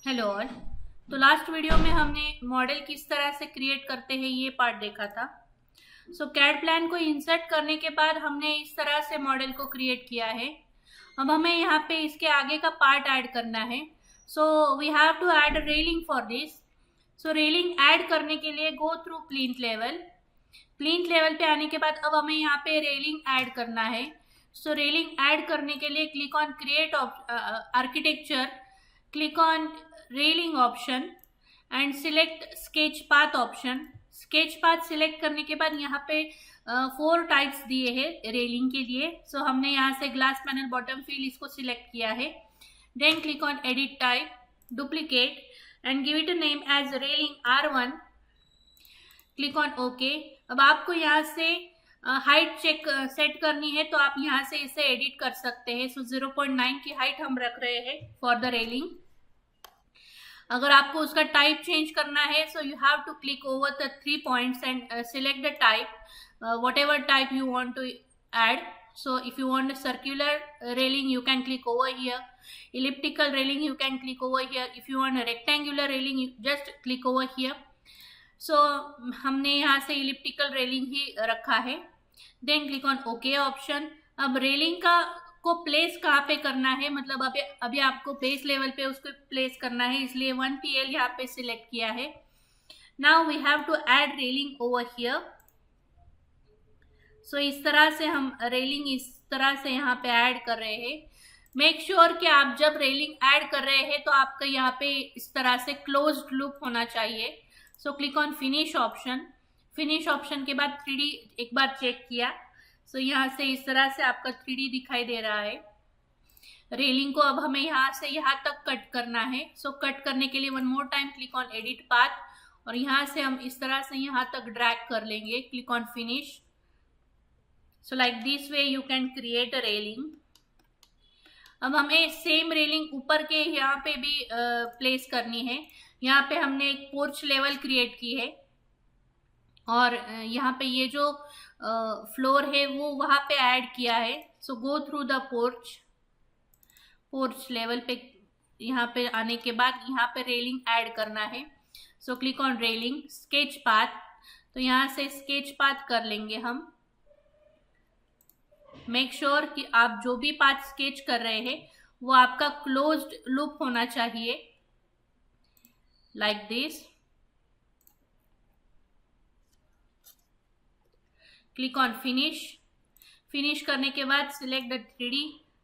Hello all. तो last video में हमने मॉडल किस तरह से क्रिएट करते हैं ये पार्ट देखा था। सो कैड प्लान को इंसर्ट करने के बाद हमने इस तरह से मॉडल को क्रिएट किया है। अब हमें यहाँ पे इसके आगे का पार्ट ऐड करना है। So we have to add railing for this. So railing add करने के लिए go through plinth level. Plinth level पे आने के बाद अब हमें यहाँ पे रेलिंग ऐड करना है। सो रेलिंग ऐड करने के लिए click on create architecture, click on railing option and select sketch path option। sketch path select करने के बाद यहाँ पे 4 टाइप्स दिए हैं रेलिंग के लिए। सो हमने यहाँ से ग्लास पैनल बॉटम फील इसको सिलेक्ट किया है। Then click on edit type, duplicate and give it a name as railing R1। Click on okay. अब आपको यहाँ से हाइट चेक सेट करनी है तो आप यहाँ से इसे एडिट कर सकते हैं। सो 0.9 की हाइट हम रख रहे हैं फॉर द रेलिंग। अगर आपको उसका टाइप चेंज करना है so you have to click over the 3 points and select the type, whatever type you want to add। So if you want a circular railing you can click over here, elliptical railing you can click over here, if you want a rectangular railing you just click over here। So हमने यहाँ से elliptical railing ही रखा है। Then click on okay option. अब railing का को place कहाँ पे करना है, मतलब अभी आपको बेस लेवल पे उसको प्लेस करना है, इसलिए 1 PL यहाँ पे सिलेक्ट किया है। Now we have to add railing over here. So इस तरह से हम रेलिंग इस तरह से यहाँ पे ऐड कर रहे हैं। मेक श्योर कि आप जब रेलिंग ऐड कर रहे हैं तो आपका यहाँ पे इस तरह से क्लोज्ड लूप होना चाहिए। सो click on finish option. Finish option के बाद 3D एक बार चेक किया। सो यहाँ से इस तरह से आपका 3D दिखाई दे रहा है। रेलिंग को अब हमें यहाँ से यहाँ तक कट करना है। सो कट करने के लिए one more time click on edit path और यहाँ से हम इस तरह से यहाँ तक ड्रैग कर लेंगे। Click on finish. So like this way you can create a railing. अब हमें सेम रेलिंग ऊपर के यहाँ पे भी प्लेस करनी है। यहाँ पे हमने एक पोर्च लेवल क्रिएट की है और यहाँ पे ये जो फ्लोर है वो वहां पे ऐड किया है। So go through the porch level पे यहाँ पे आने के बाद यहाँ पे रेलिंग ऐड करना है। So click on railing, sketch path. तो यहाँ से स्केच पाथ कर लेंगे हम। मेक श्योर कि आप जो भी पाथ स्केच कर रहे हैं वो आपका क्लोज्ड लूप होना चाहिए, like this. Click on finish. Finish करने के बाद select the 3D।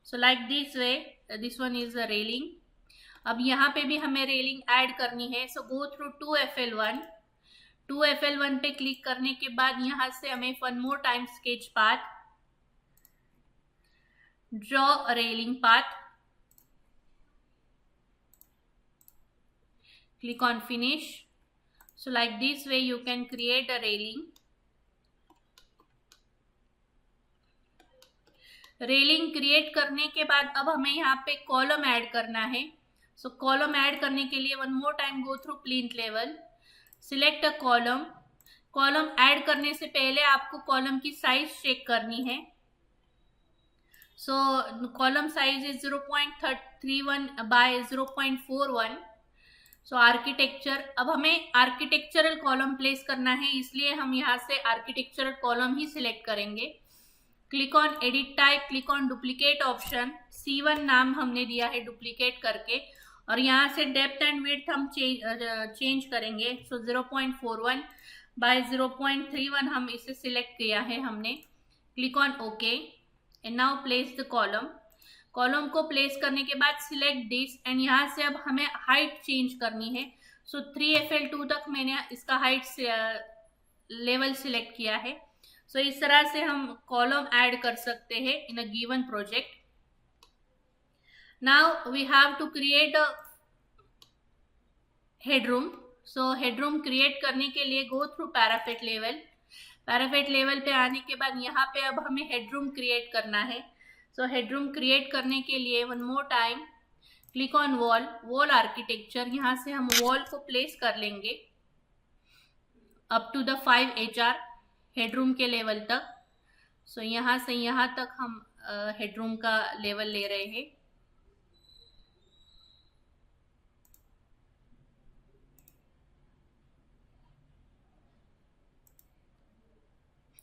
So like this way this one is the railing. अब यहाँ पे भी हमें रेलिंग ऐड करनी है। So go through 2FL1। 2FL1 पे क्लिक करने के बाद यहाँ से हमें one more time sketch path, draw a railing path. Click on finish. So like this way you can create a railing. Railing create करने के बाद अब हमें यहाँ पे कॉलम ऐड करना है। सो कॉलम ऐड करने के लिए one more time go through plinth level, select a column. Column add करने से पहले आपको कॉलम की साइज चेक करनी है। So column size is 0.31 by 0.41। So architecture, अब हमें आर्किटेक्चरल कॉलम प्लेस करना है इसलिए हम यहाँ से आर्किटेक्चरल कॉलम ही सिलेक्ट करेंगे। Click on edit type, click on duplicate option. C1 नाम हमने दिया है डुप्लीकेट करके और यहाँ से डेप्थ एंड विड्थ हम चेंज करेंगे। सो 0.41 बाय 0.31 हम इसे सिलेक्ट किया है हमने। Click on okay and now place the column. Column को प्लेस करने के बाद सिलेक्ट दिस एंड यहाँ से अब हमें हाइट चेंज करनी है। सो 3FL2 तक मैंने इसका हाइट लेवल सिलेक्ट किया है। सो इस तरह से हम कॉलम ऐड कर सकते हैं in a given project. Now we have to create a headroom. So headroom create करने के लिए go through parapet level. Parapet level पे आने के बाद यहाँ पे अब हमें हेडरूम क्रिएट करना है। सो हेडरूम क्रिएट करने के लिए one more time click on wall architecture. यहाँ से हम वॉल को प्लेस कर लेंगे up to the 5 HR headroom के लेवल तक। सो यहाँ से यहाँ तक हम हेडरूम का लेवल ले रहे हैं।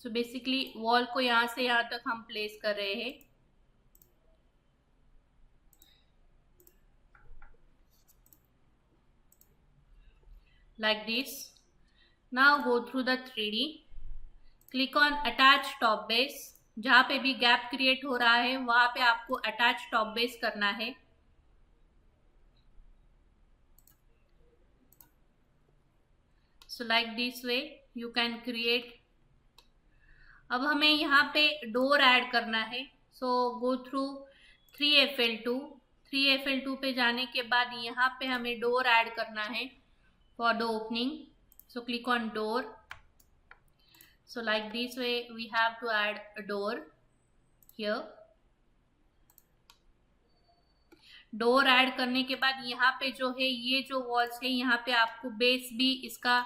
सो बेसिकली वॉल को यहाँ से यहाँ तक हम प्लेस कर रहे हैं। Like this. Now go through the 3D. Click on attach top base. जहाँ पे भी गैप क्रिएट हो रहा है वहां पे आपको अटैच टॉप बेस करना है। So like this way you can create. अब हमें यहाँ पे डोर ऐड करना है। So go through 3FL2. 3FL2 पे जाने के बाद यहाँ पे हमें डोर ऐड करना है for the opening. So click on door. So like this way we have to add a door here. Door add करने के बाद यहाँ पे जो है ये जो वॉल्स है यहाँ पे आपको बेस भी इसका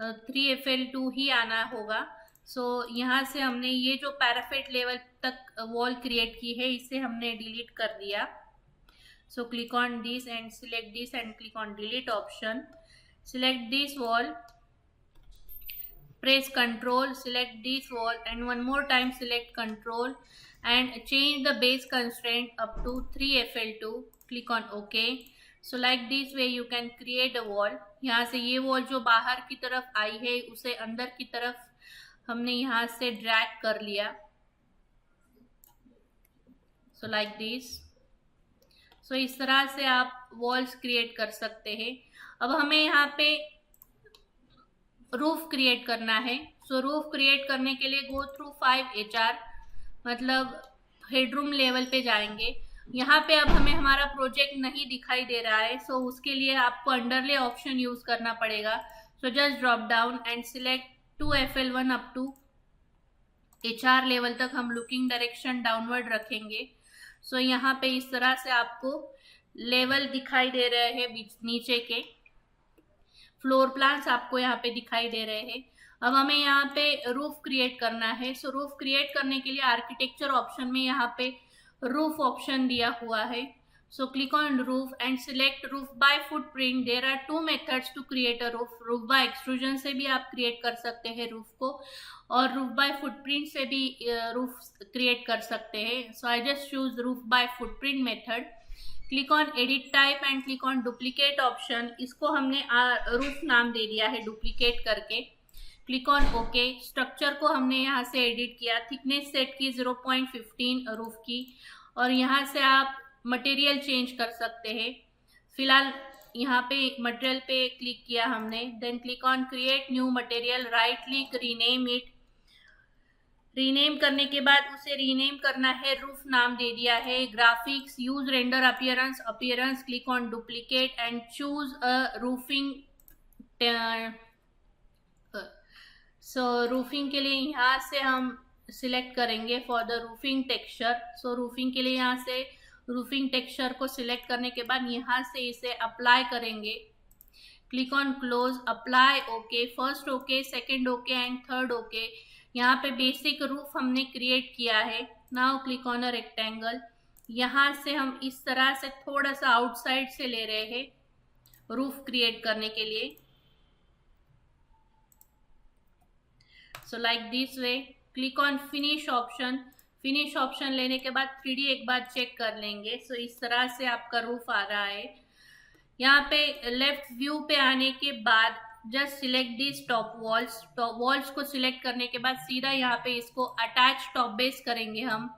3FL2 ही आना होगा। सो यहाँ से हमने ये जो पैराफेट लेवल तक वॉल क्रिएट की है इसे हमने डिलीट कर दिया। सो click on this and select this and click on delete option. Select this wall, press Ctrl, select this wall and one more time select Ctrl and change the base constraint up to 3FL2. Click on OK. So like this way you can create a wall. यहाँ से ये wall जो बाहर की तरफ आई है उसे अंदर की तरफ हमने यहाँ से ड्रैग कर लिया। So like this. So इस तरह से आप वॉल्स क्रिएट कर सकते हैं। अब हमें यहाँ पे रूफ क्रिएट करना है। सो रूफ क्रिएट करने के लिए गो थ्रू 5HR, मतलब हेडरूम लेवल पे जाएंगे। यहाँ पे अब हमें हमारा प्रोजेक्ट नहीं दिखाई दे रहा है, सो उसके लिए आपको अंडरले ऑप्शन यूज करना पड़ेगा। So just drop down and select 2FL1 up to HR level तक हम लुकिंग डायरेक्शन डाउनवर्ड रखेंगे। सो यहाँ पे इस तरह से आपको लेवल दिखाई दे रहे हैं, नीचे के फ्लोर प्लान्स आपको यहाँ पे दिखाई दे रहे हैं। अब हमें यहाँ पे रूफ क्रिएट करना है। सो रूफ क्रिएट करने के लिए आर्किटेक्चर ऑप्शन में यहाँ पे रूफ ऑप्शन दिया हुआ है। So click on roof and select roof by footprint. There are 2 methods to create a roof. Roof by extrusion से भी आप क्रिएट कर सकते हैं रूफ को, और रूफ बाय फुटप्रिंट से भी रूफ क्रिएट कर सकते हैं। So I just choose roof by footprint method. Click on edit type and click on duplicate option. इसको हमने रूफ नाम दे दिया है डुप्लीकेट करके। Click on okay. स्ट्रक्चर को हमने यहाँ से एडिट किया, थिकनेस सेट की 0.15 रूफ की, और यहाँ से आप मटेरियल चेंज कर सकते हैं। फिलहाल यहाँ पे मटेरियल पे क्लिक किया हमने, then click on create new material, right click, rename it. Rename करने के बाद उसे रीनेम करना है, रूफ नाम दे दिया है। Graphics, use render appearance, appearance, click on duplicate and choose a roofing. So roofing के लिए यहाँ से हम सिलेक्ट करेंगे for the roofing texture. So roofing के लिए यहाँ से रूफिंग टेक्सचर को सिलेक्ट करने के बाद यहाँ से इसे अप्लाई करेंगे। Click on close, apply, okay, first okay, second okay and third okay. यहाँ पे बेसिक रूफ हमने क्रिएट किया है। Now click on a rectangle. यहाँ से हम इस तरह से थोड़ा सा आउटसाइड से ले रहे हैं रूफ क्रिएट करने के लिए। सो like this way. Click on finish option. Finish option लेने के बाद 3D एक बार चेक कर लेंगे। सो इस तरह से आपका रूफ आ रहा है। यहाँ पे लेफ्ट व्यू पे आने के बाद just select this top walls. Top walls को सिलेक्ट करने के बाद सीधा यहाँ पे इसको अटैच टॉप बेस करेंगे हम।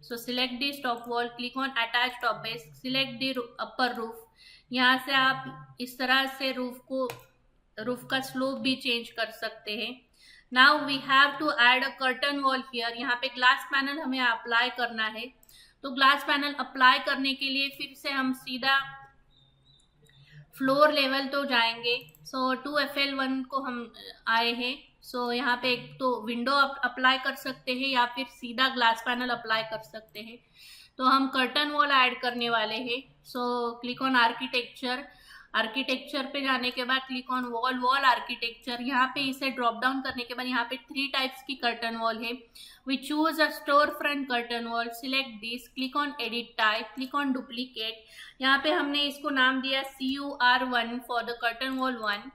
सो select this top wall, click on attach top base, select the upper roof. यहाँ से आप इस तरह से रूफ का स्लोप भी चेंज कर सकते हैं। Now we have to add a curtain wall here. यहाँ पे ग्लास पैनल हमें अप्लाई करना है। तो ग्लास पैनल अप्लाई करने के लिए फिर से हम सीधा फ्लोर लेवल तो जाएंगे। सो 2FL1 को हम आए हैं। सो यहाँ पे एक तो विंडो अप्लाई कर सकते हैं या फिर सीधा ग्लास पैनल अप्लाई कर सकते हैं। तो हम कर्टन वॉल ऐड करने वाले हैं। So click on architecture. Architecture पे जाने के बाद click on wall, wall architecture. यहाँ पे इसे ड्रॉप डाउन करने के बाद यहाँ पे 3 टाइप्स की कर्टन वॉल है। We choose a store front curtain wall, select this, click on edit type, click on duplicate. यहाँ पे हमने इसको नाम दिया CUR1 for the curtain wall 1।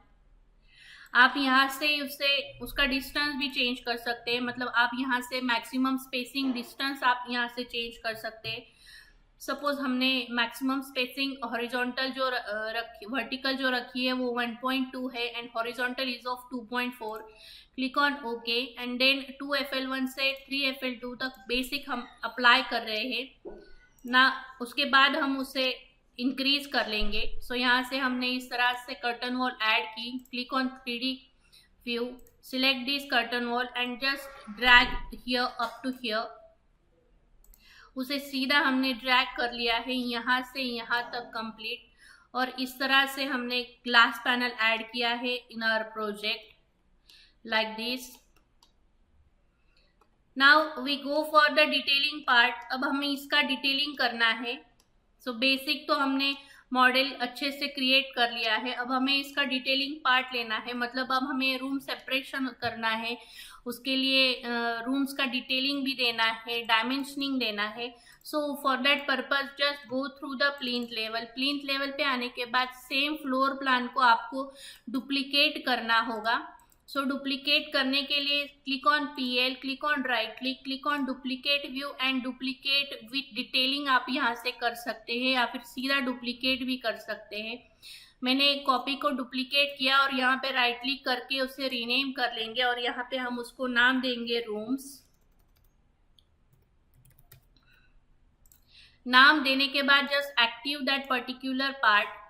आप यहाँ से उसका डिस्टेंस भी चेंज कर सकते हैं, मतलब आप यहाँ से मैक्सिमम स्पेसिंग डिस्टेंस आप यहाँ से चेंज कर सकते हैं। सपोज हमने मैक्सिमम स्पेसिंग हॉरिजॉन्टल जो वर्टिकल जो रखी है वो 1.2 है and horizontal is of 2.4। Click on okay and then 2FL1 से 3FL2 तक बेसिक हम अप्लाई कर रहे हैं ना, उसके बाद हम उसे इंक्रीज कर लेंगे। सो यहाँ से हमने इस तरह से कर्टन वॉल ऐड की। Click on 3D view, select this curtain wall and just drag here up to here. उसे सीधा हमने ड्रैग कर लिया है यहाँ से यहाँ तक कंप्लीट, और इस तरह से हमने ग्लास पैनल ऐड किया है in our project like this. Now we go for the detailing part. अब हमें इसका डिटेलिंग करना है। सो बेसिक तो हमने मॉडल अच्छे से क्रिएट कर लिया है, अब हमें इसका डिटेलिंग पार्ट लेना है, मतलब अब हमें रूम सेपरेशन करना है, उसके लिए रूम्स का डिटेलिंग भी देना है, डायमेंशनिंग देना है। So for that purpose just go through the plinth level. Plinth level पे आने के बाद सेम फ्लोर प्लान को आपको डुप्लीकेट करना होगा। सो डुप्लीकेट करने के लिए click on PL, click on right click, click on duplicate view and duplicate with detailing आप यहाँ से कर सकते हैं, या फिर सीधा डुप्लीकेट भी कर सकते हैं। मैंने कॉपी को डुप्लीकेट किया और यहाँ पे राइट क्लिक करके उसे रीनेम कर लेंगे और यहाँ पे हम उसको नाम देंगे रूम्स। नाम देने के बाद just active that particular part,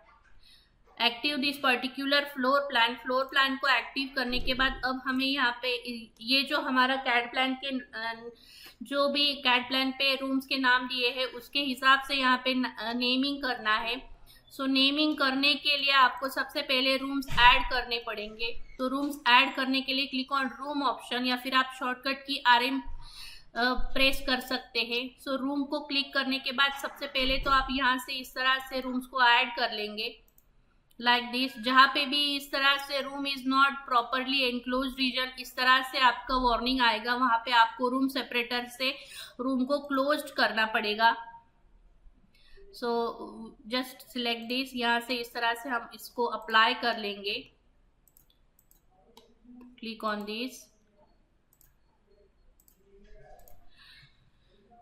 active this particular floor plan. Floor plan को एक्टिव करने के बाद अब हमें यहाँ पे ये जो हमारा कैड प्लान के जो भी कैड प्लान पे रूम्स के नाम दिए हैं उसके हिसाब से यहाँ पे नेमिंग करना है। सो नेमिंग करने के लिए आपको सबसे पहले रूम्स ऐड करने पड़ेंगे। तो रूम्स ऐड करने के लिए क्लिक ऑन रूम ऑप्शन, या फिर आप शॉर्टकट की RM प्रेस कर सकते हैं। सो रूम को क्लिक करने के बाद सबसे पहले तो आप यहाँ से इस तरह से रूम्स को ऐड कर लेंगे लाइक दिस। जहाँ पे भी इस तरह से room is not properly enclosed region, इस तरह से आपका वार्निंग आएगा, वहां पे आपको रूम सेपरेटर से रूम को क्लोज्ड करना पड़ेगा। सो जस्ट सिलेक्ट दिस, यहाँ से इस तरह से हम इसको अप्लाई कर लेंगे। क्लिक ऑन दिस,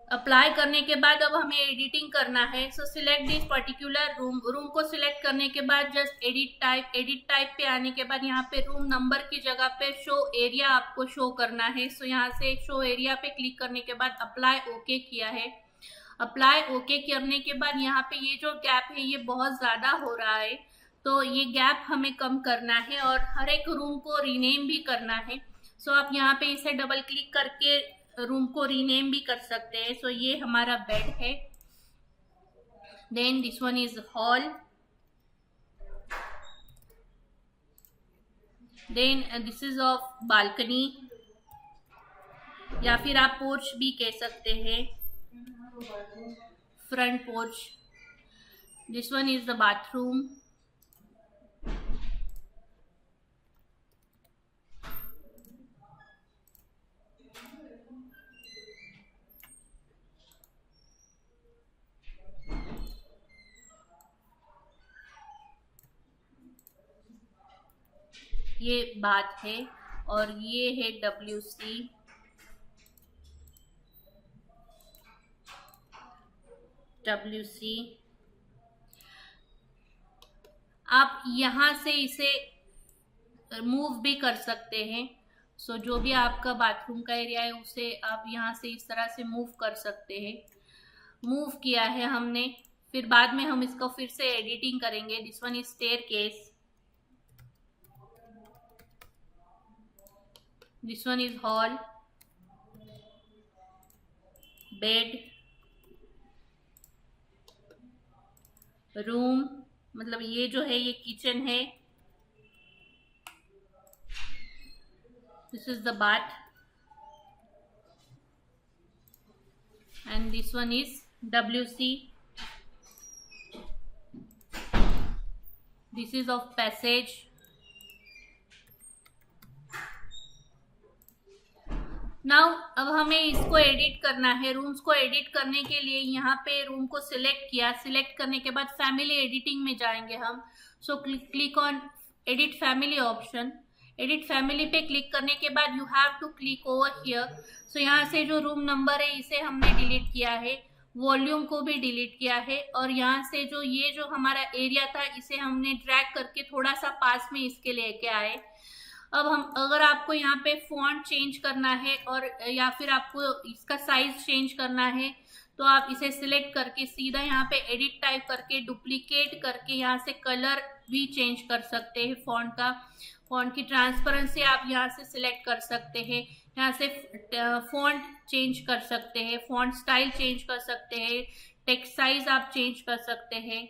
अप्लाई करने के बाद अब हमें एडिटिंग करना है। सो select this particular room. Room को सिलेक्ट करने के बाद just edit type, edit type पे आने के बाद यहाँ पे रूम नंबर की जगह पे शो एरिया आपको शो करना है। सो यहाँ से शो एरिया पे क्लिक करने के बाद अप्लाई ओके किया है। अप्लाई ओके करने के बाद यहाँ पे ये जो गैप है ये बहुत ज़्यादा हो रहा है, तो ये गैप हमें कम करना है और हर एक रूम को रीनेम भी करना है। सो आप यहाँ पे इसे डबल क्लिक करके रूम को रीनेम भी कर सकते हैं। सो ये हमारा बेड है, then this one is hall, then this is of balcony, या फिर आप पोर्च भी कह सकते हैं, front porch. This one is the bathroom, ये बात है, और ये है WC। आप यहाँ से इसे मूव भी कर सकते हैं। सो जो भी आपका बाथरूम का एरिया है उसे आप यहाँ से इस तरह से मूव कर सकते हैं। मूव किया है हमने, फिर बाद में हम इसको फिर से एडिटिंग करेंगे। This one is staircase, this one is hall, bed, room, मतलब ये जो है ये किचन है, this is the bath, and this one is WC, this is of passage. Now अब हमें इसको एडिट करना है। रूम्स को एडिट करने के लिए यहाँ पे रूम को सिलेक्ट किया, सिलेक्ट करने के बाद फैमिली एडिटिंग में जाएंगे हम। So click on edit family option. Edit family पे क्लिक करने के बाद you have to click over here. So यहाँ से जो रूम नंबर है इसे हमने डिलीट किया है, वॉल्यूम को भी डिलीट किया है, और यहाँ से जो ये जो हमारा एरिया था इसे हमने ड्रैग करके थोड़ा सा पास में इसके लेके आए। अब हम अगर आपको यहाँ पे फॉन्ट चेंज करना है और या फिर आपको इसका साइज चेंज करना है तो आप इसे सिलेक्ट करके सीधा यहाँ पे एडिट टाइप करके डुप्लीकेट करके यहाँ से कलर भी चेंज कर सकते हैं फॉन्ट का। फॉन्ट की ट्रांसपेरेंसी आप यहाँ से सिलेक्ट कर सकते हैं, यहाँ से फॉन्ट चेंज कर सकते हैं, फॉन्ट स्टाइल चेंज कर सकते हैं, टेक्स्ट साइज आप चेंज कर सकते हैं।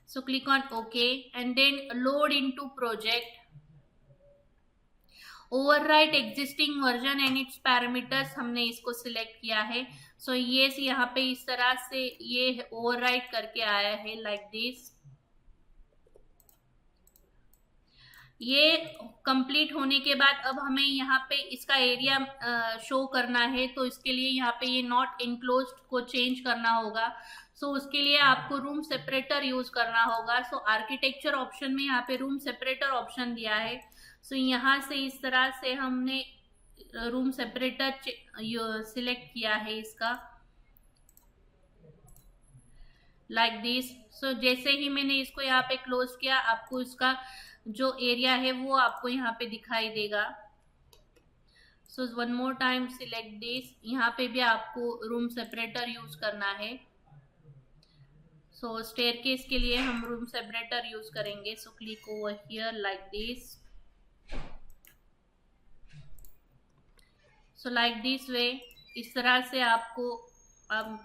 So click on okay and then load into project, overwrite existing version and its parameters हमने इसको सिलेक्ट किया है। सो ये यहाँ पे इस तरह से ये ओवरराइट करके आया है लाइक दिस। ये कंप्लीट होने के बाद अब हमें यहाँ पे इसका एरिया शो करना है, तो इसके लिए यहाँ पे ये नॉट इनक्लोज्ड को चेंज करना होगा। सो उसके लिए आपको रूम सेपरेटर यूज करना होगा। सो आर्किटेक्चर ऑप्शन में यहाँ पे रूम सेपरेटर ऑप्शन दिया है। सो यहाँ से इस तरह से हमने रूम सेपरेटर सिलेक्ट किया है इसका लाइक दिस। सो जैसे ही मैंने इसको यहाँ पे क्लोज किया आपको इसका जो एरिया है वो आपको यहाँ पे दिखाई देगा। So one more time select this, यहाँ पे भी आपको रूम सेपरेटर यूज करना है। सो स्टेयरकेस के लिए हम रूम सेपरेटर यूज करेंगे। So click over here like this. So like this वे, इस तरह से आपको आप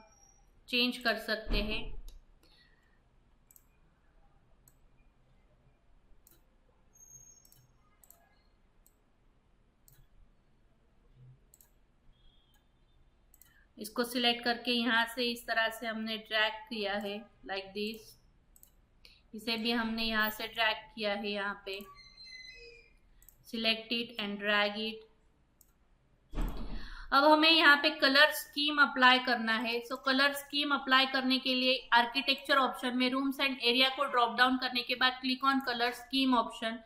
चेंज कर सकते हैं। इसको सिलेक्ट करके यहाँ से इस तरह से हमने ड्रैग किया है लाइक दिस। इसे भी हमने यहाँ से ड्रैग किया है, यहाँ पे select it and drag it. अब हमें यहाँ पे कलर स्कीम अप्लाई करना है। सो कलर स्कीम अप्लाई करने के लिए आर्किटेक्चर ऑप्शन में रूम्स एंड एरिया को ड्रॉप डाउन करने के बाद click on colour scheme option.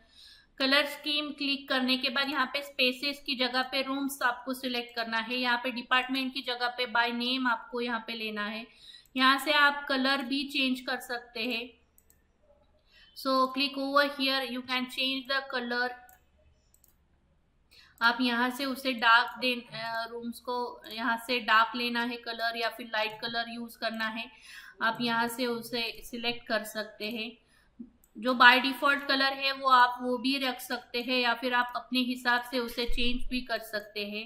Colour scheme click करने के बाद यहाँ पे स्पेसेस की जगह पे रूम्स आपको सिलेक्ट करना है। यहाँ पे डिपार्टमेंट की जगह पे बाय नेम आपको यहाँ पे लेना है। यहाँ से आप कलर भी चेंज कर सकते हैं। So click over here, you can change the colour. आप यहाँ से उसे डार्क रूम्स को यहाँ से डार्क लेना है कलर या फिर लाइट कलर यूज करना है, आप यहाँ से उसे सिलेक्ट कर सकते हैं। जो बाय डिफॉल्ट कलर है वो आप वो भी रख सकते हैं या फिर आप अपने हिसाब से उसे चेंज भी कर सकते हैं।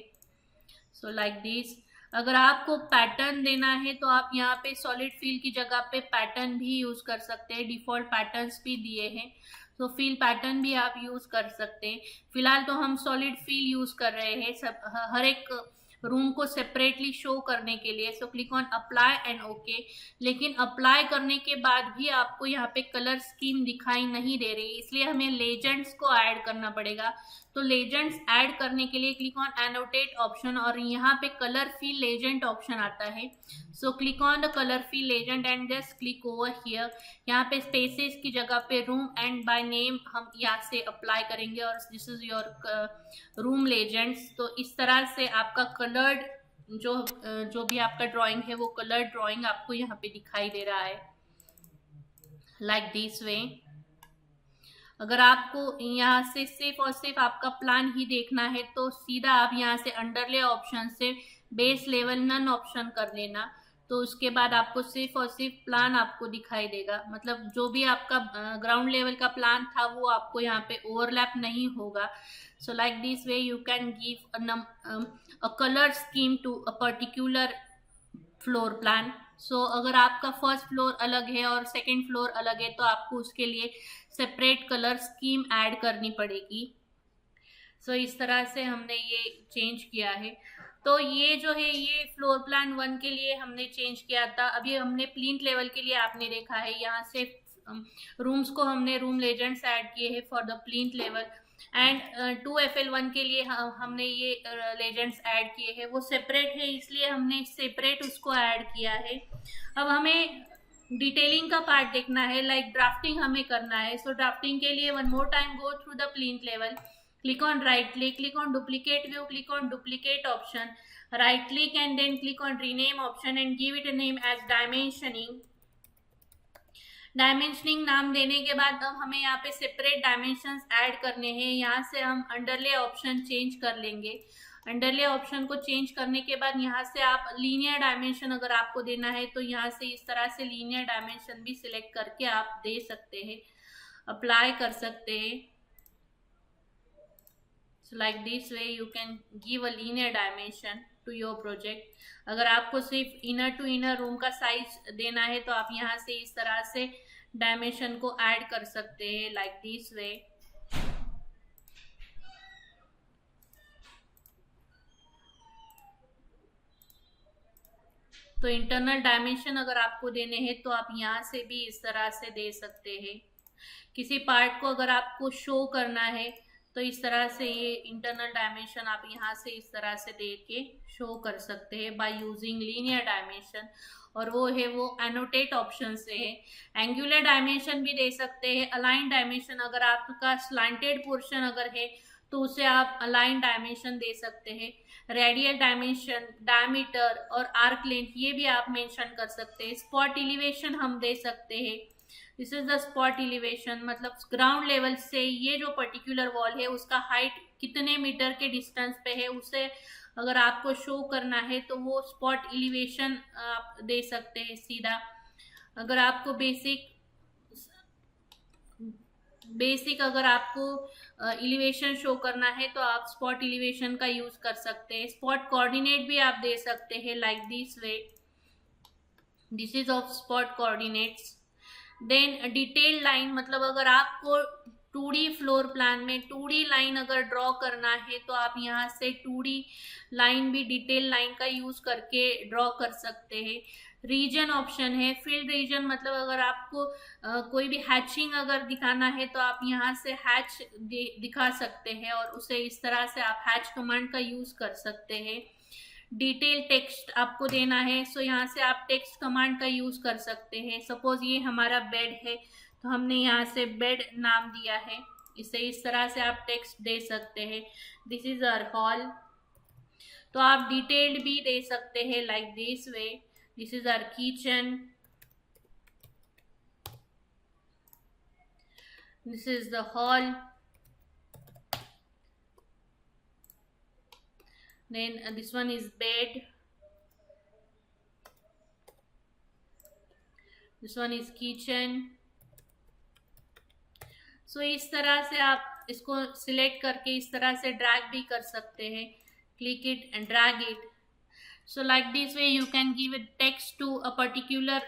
सो लाइक दिस। अगर आपको पैटर्न देना है तो आप यहाँ पे सॉलिड फिल की जगह पे पैटर्न भी यूज कर सकते हैं। डिफॉल्ट पैटर्न्स भी दिए हैं, तो फिल पैटर्न भी आप यूज कर सकते हैं। फिलहाल तो हम सॉलिड फिल यूज कर रहे हैं सब हर एक रूम को सेपरेटली शो करने के लिए। सो click on apply and okay. लेकिन अप्लाई करने के बाद भी आपको यहाँ पे कलर स्कीम दिखाई नहीं दे रही, इसलिए हमें लेजेंड्स को ऐड करना पड़ेगा। तो लेजेंड्स ऐड करने के लिए क्लिक ऑन एनोटेट ऑप्शन और यहाँ पे कलर फिल लेजेंड ऑप्शन आता है। So click on the colour fill legend and just click over here. यहाँ पे स्पेसेस की जगह पे रूम एंड बाय नेम हम यहाँ से अप्लाई करेंगे और this is your room legends. तो इस तरह से आपका कलर्ड जो भी आपका ड्राइंग है वो कलर ड्राइंग आपको यहाँ पे दिखाई दे रहा है लाइक दिस वे। अगर आपको यहाँ से सिर्फ और सिर्फ आपका प्लान ही देखना है तो सीधा आप यहाँ से अंडरले ऑप्शन से बेस लेवल नन ऑप्शन कर लेना, तो उसके बाद आपको सिर्फ और सिर्फ प्लान आपको दिखाई देगा। मतलब जो भी आपका ग्राउंड लेवल का प्लान था वो आपको यहाँ पे ओवरलैप नहीं होगा। So like this way you can give a colour scheme to a particular floor plan. So अगर आपका फर्स्ट फ्लोर अलग है और सेकंड फ्लोर अलग है तो आपको उसके लिए सेपरेट कलर स्कीम ऐड करनी पड़ेगी। सो इस तरह से हमने ये चेंज किया है। तो ये जो है ये फ्लोर प्लान 1 के लिए हमने चेंज किया था। अभी हमने प्लिंथ लेवल के लिए आपने देखा है यहाँ से रूम्स को हमने रूम लेजेंड्स ऐड किए हैं for the plinth level and 2FL1 के लिए हमने ये लेजेंड्स ऐड किए हैं। वो सेपरेट है इसलिए हमने सेपरेट उसको ऐड किया है। अब हमें डिटेलिंग का पार्ट देखना है, लाइक ड्राफ्टिंग हमें करना है। सो ड्राफ्टिंग के लिए one more time go through the plinth level click on right click, click on duplicate view, click on duplicate option, right click and then click on rename option and give it a name as dimensioning. Dimensioning नाम देने के बाद अब हमें यहाँ पे separate dimensions add करने हैं। यहाँ से हम अंडरले ऑप्शन चेंज कर लेंगे। अंडरले ऑप्शन को चेंज करने के बाद यहाँ से आप लीनियर डायमेंशन अगर आपको देना है तो यहाँ से इस तरह से लीनियर डायमेंशन भी सिलेक्ट करके आप दे सकते हैं, अप्लाई कर सकते हैं। So like this way you can give a linear dimension to your project. अगर आपको सिर्फ इनर टू इनर रूम का साइज देना है तो आप यहाँ से इस तरह से डायमेंशन को ऐड कर सकते हैं, like this way. तो इंटरनल डायमेंशन अगर आपको देने हैं तो आप यहाँ से भी इस तरह से दे सकते हैं। किसी पार्ट को अगर आपको शो करना है तो इस तरह से ये इंटरनल डायमेंशन आप यहाँ से इस तरह से दे के शो कर सकते हैं बाय यूजिंग लीनियर डायमेंशन, और वो है वो एनोटेट ऑप्शन से है। एंगुलर डायमेंशन भी दे सकते हैं। अलाइन डायमेंशन अगर आपका स्लांटेड पोर्शन अगर है तो उसे आप अलाइन डायमेंशन दे सकते हैं। रेडियल डायमेंशन, डायमीटर और आर्क लेंथ ये भी आप मेंशन कर सकते हैं। स्पॉट एलिवेशन हम दे सकते हैं। This is the spot elevation, मतलब ग्राउंड लेवल से ये जो पर्टिकुलर वॉल है उसका हाइट कितने मीटर के डिस्टेंस पे है उसे अगर आपको शो करना है तो वो स्पॉट एलिवेशन आप दे सकते हैं सीधा। अगर आपको बेसिक अगर आपको एलिवेशन शो करना है तो आप स्पॉट एलिवेशन का यूज कर सकते हैं। स्पॉट कोऑर्डिनेट भी आप दे सकते हैं, like this way. This is of spot coordinates. Then detail line, मतलब अगर आपको 2D फ्लोर प्लान में 2D लाइन अगर ड्रॉ करना है तो आप यहाँ से 2D लाइन भी डिटेल लाइन का यूज करके ड्रॉ कर सकते हैं। रीजन ऑप्शन है। फील्ड रीजन मतलब अगर आपको कोई भी हैचिंग अगर दिखाना है तो आप यहाँ से हैच दिखा सकते हैं और उसे इस तरह से आप हैच कमांड का यूज कर सकते हैं। डिटेल टेक्स्ट आपको देना है सो यहाँ से आप टेक्स्ट कमांड का यूज कर सकते हैं। सपोज ये हमारा बेड है तो हमने यहाँ से बेड नाम दिया है, इसे इस तरह से आप टेक्स्ट दे सकते हैं। दिस इज आवर हॉल, तो आप डिटेल्ड भी दे सकते हैं, like this way. This is our kitchen, this is the hall, then this one is bed, this one is kitchen. So इस तरह से आप इसको सिलेक्ट करके इस तरह से ड्रैग भी कर सकते हैं, click it and drag it. So like this way you can give a text to a particular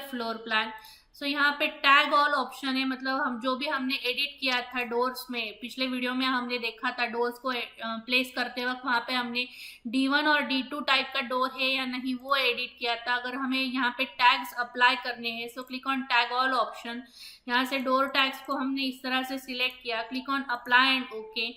floor plan. सो यहाँ पे टैग ऑल ऑप्शन है, मतलब हम जो भी हमने एडिट किया था डोर्स में, पिछले वीडियो में हमने देखा था डोर्स को प्लेस करते वक्त वहाँ पे हमने D1 और D2 टाइप का डोर है या नहीं वो एडिट किया था। अगर हमें यहाँ पे टैग्स अप्लाई करने हैं so click on tag all option. यहाँ से डोर टैग्स को हमने इस तरह से सिलेक्ट किया, click on apply and okay.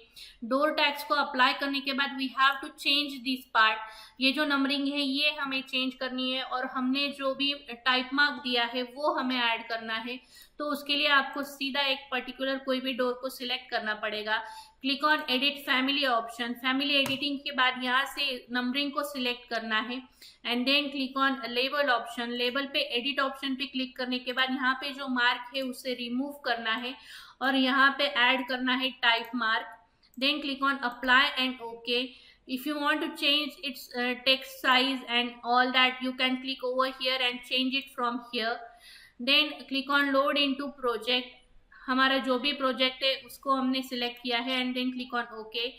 Door tags को अप्लाई करने के बाद we have to change this part, ये जो नंबरिंग है ये हमें चेंज करनी है और हमने जो भी टाइप मार्क दिया है वो हमें ऐड करना है। तो उसके लिए आपको सीधा एक पर्टिकुलर कोई भी डोर को सिलेक्ट करना पड़ेगा। Click on edit family option. Family editing के बाद यहाँ से नंबरिंग को सिलेक्ट करना है and then click on label option. Label पे एडिट ऑप्शन पे क्लिक करने के बाद यहाँ पे जो मार्क है उसे रिमूव करना है और यहाँ पे ऐड करना है type mark. Then click on apply and okay. If you want to change its text size and all that, you can click over here and change it from here. Then click on load into project. हमारा जो भी project है उसको हमने select किया है and then click on okay.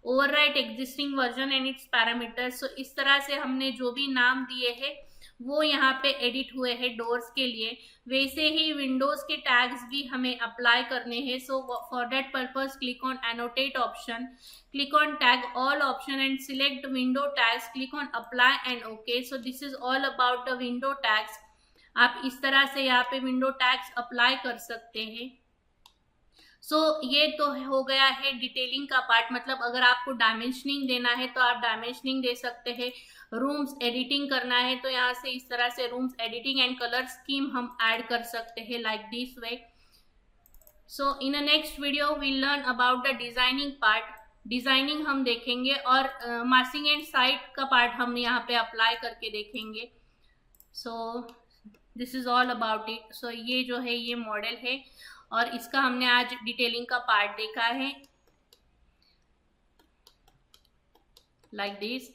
Overwrite existing version and its parameters. So इस तरह से हमने जो भी नाम दिए हैं वो यहाँ पे एडिट हुए हैं डोर्स के लिए। वैसे ही विंडोज के टैग्स भी हमें अप्लाई करने हैं। So for that purpose click on annotate option, click on tag all option and select window tags, click on apply and okay. So this is all about the window tags. आप इस तरह से यहाँ पे window tags apply कर सकते हैं। So ये तो हो गया है डिटेलिंग का पार्ट, मतलब अगर आपको डायमेंशनिंग देना है तो आप डायमेंशनिंग दे सकते हैं। रूम्स एडिटिंग करना है तो यहाँ से इस तरह से rooms editing and colour scheme हम ऐड कर सकते हैं, like this way. So in a next video we learn about the designing part. Designing हम देखेंगे और मार्किंग एंड साइट का पार्ट हम यहाँ पे अप्लाई करके देखेंगे। So this is all about it. So ये जो है ये मॉडल है और इसका हमने आज डिटेलिंग का पार्ट देखा है like this.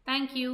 Thank you.